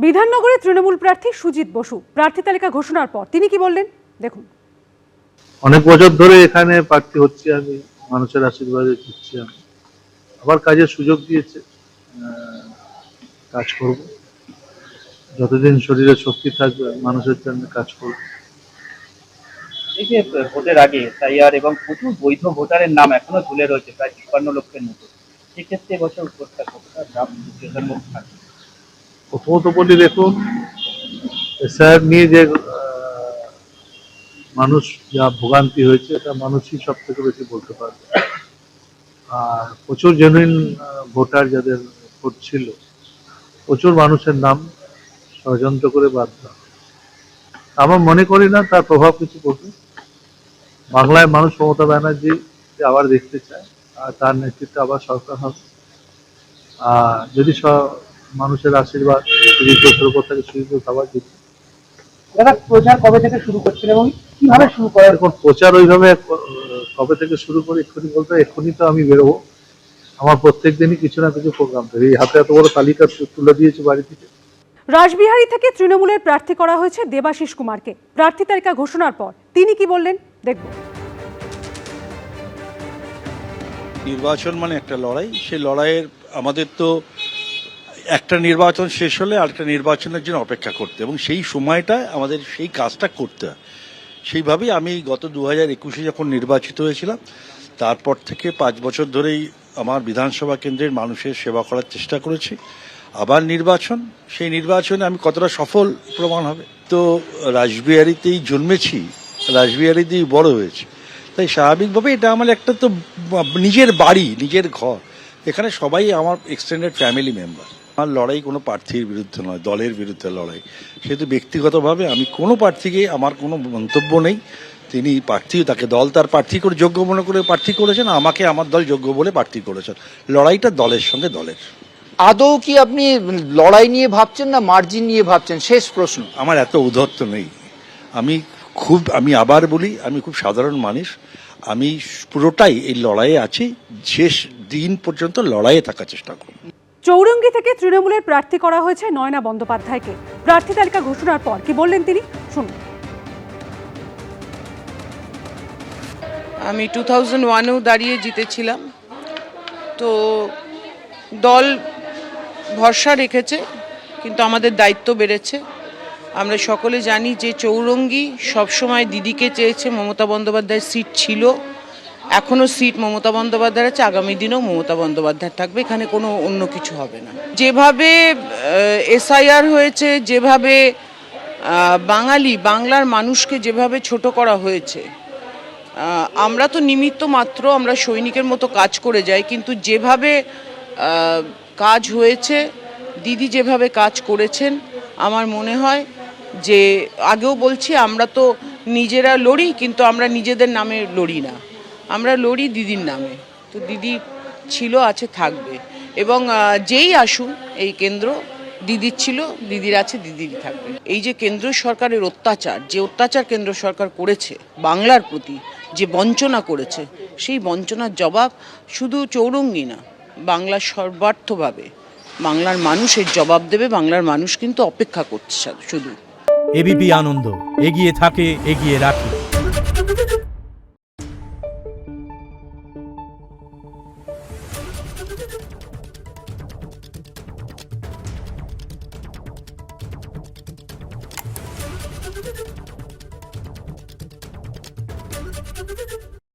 বিধাননগরে তৃণমূল প্রার্থী সুজিত বসু প্রার্থী তালিকা ঘোষণার পর তিনি কি বললেন দেখুন। অনেক বছর ধরে এখানে প্রার্থী হচ্ছি আমি, মানুষের আশীর্বাদে জিতছি আমি। আবার কাজের সুযোগ দিয়েছে, কাজ করব, যতদিন শরীরে শক্তি থাকবে মানুষের জন্য কাজ করব। এই যে ভোটের আগে এসআইআর এবং প্রচুর বৈধ ভোটারের নাম এখনো ঝুলে রয়েছে প্রায় ৫৩ লক্ষের মতো, সেক্ষেত্রে এবছর ভোটটা কতটা দাম জনগণের মধ্যে থাকবে? প্রথমত বলি, দেখুন, এসআইআর নিয়ে যে মানুষ যা ভোগান্তি হয়েছে এটা মানুষই সব থেকে বেশি বলতে পারবে। আর প্রচুর জেনুইন ভোটার যাদের ভোট ছিল, প্রচুর মানুষের নাম ষড়যন্ত্র করে বাদ দেওয়া। আমার মনে করি না তার প্রভাব কিছু পড়বে। বাংলায় মানুষ মমতা ব্যানার্জি আবার দেখতে চায়, আর তার নেতৃত্বে আবার সরকার হবে। আর যদি মানুষের আশীর্বাদ সুজিত বসুর উপর থেকে সুজিত বসু আবার জিতবে। দাদা, প্রচার কবে থেকে শুরু করছেন এবং কিভাবে শুরু করেন? এখন প্রচার ওইভাবে কবে থেকে শুরু করি এক্ষুনি বলতে, এক্ষুনি তো আমি বেরোবো। আমার প্রত্যেক দিনই কিছু না কিছু প্রোগ্রাম থাকে। এই হাতে এত বড় তালিকা তুলে দিয়েছি বাড়ি থেকে। রাসবিহারী থেকে তৃণমূলের প্রার্থী করা হয়েছে দেবাশিস কুমারকে। প্রার্থী তালিকা ঘোষণার পর তিনি কি বললেন দেখব। নির্বাচন মানে একটা লড়াই, সেই লড়াইয়ের আমাদের তো একটা নির্বাচন শেষ হলে আরেকটা নির্বাচনের জন্য অপেক্ষা করতে, এবং সেই সময়টা আমাদের সেই কাজটা করতে হয়। সেইভাবেই আমি গত 2021-এ যখন নির্বাচিত হয়েছিলাম, তারপর থেকে 5 বছর ধরেই আমার বিধানসভা কেন্দ্রের মানুষের সেবা করার চেষ্টা করেছি। আবার নির্বাচন, সেই নির্বাচনে আমি কতটা সফল প্রমাণ হবে। তো রাসবিহারীতেই জন্মেছি, রাসবিহারীতেই বড় হয়েছে, তাই স্বাভাবিকভাবে এটা আমার একটা তো নিজের বাড়ি, নিজের ঘর। এখানে সবাই আমার এক্সটেন্ডেড ফ্যামিলি মেম্বার। আমার লড়াই কোনো প্রার্থীর বিরুদ্ধে নয়, দলের বিরুদ্ধে লড়াই। সেহেতু ব্যক্তিগতভাবে আমি কোনো প্রার্থীকে, আমার কোনো মন্তব্য নেই। তিনি প্রার্থী, তাকে দল তার প্রার্থী করে যোগ্য মনে করে প্রার্থী করেছেন, আমাকে আমার দল যোগ্য বলে প্রার্থী করেছেন। লড়াইটা দলের সঙ্গে দলের। আদৌ কি আপনি লড়াই নিয়ে ভাবছেন না মার্জিন নিয়ে ভাবছেন? শেষ প্রশ্ন। আমার এত উদ্ধত্ত নেই। আমি আবার বলি, আমি খুব সাধারণ মানুষ। আমি পুরোটাই এই লড়াইয়ে আছি, শেষ দিন পর্যন্ত লড়াইয়ে থাকার চেষ্টা করব। চৌরঙ্গী থেকে তৃণমূলের প্রার্থী করা হয়েছে নয়না বন্দ্যোপাধ্যায়কে। প্রার্থী তালিকা ঘোষণার পর কি বললেন তিনি শুনুন। আমি 2001-এও দাঁড়িয়ে জিতেছিলাম, তো দল ভরসা রেখেছে, কিন্তু আমাদের দায়িত্ব বেড়েছে। আমরা সকলে জানি যে চৌরঙ্গী সবসময় দিদিকে চেয়েছে। মমতা বন্দ্যোপাধ্যায়ের সিট ছিল, এখনও সিট মমতা বন্দ্যোপাধ্যায়ের আছে, আগামী দিনেও মমতা বন্দ্যোপাধ্যায় থাকবে, এখানে কোনো অন্য কিছু হবে না। যেভাবে এসআইআর হয়েছে, যেভাবে বাংলার মানুষকে যেভাবে ছোট করা হয়েছে, আমরা তো নিমিত্ত মাত্র, আমরা সৈনিকের মতো কাজ করে যাই, কিন্তু যেভাবে কাজ হয়েছে, দিদি যেভাবে কাজ করেছেন, আমার মনে হয় যে, আগেও বলছি, আমরা তো নিজেরা লড়ি, কিন্তু আমরা নিজেদের নামে লড়ি না, আমরা লড়ি দিদির নামে। তো দিদি ছিল, আছে, থাকবে, এবং যেই আসুন এই কেন্দ্র, দিদির ছিল, দিদির আছে, দিদিরই থাকবে। এই যে কেন্দ্র সরকারের অত্যাচার, যে অত্যাচার কেন্দ্র সরকার করেছে বাংলার প্রতি, যে বঞ্চনা করেছে, সেই বঞ্চনার জবাব শুধু চৌরঙ্গী না, বাংলার সর্বার্থভাবে বাংলার মানুষের জবাব দেবে। বাংলার মানুষ কিন্তু অপেক্ষা করছে শুধু। এবিপি আনন্দ, এগিয়ে থাকে, এগিয়ে রাখে।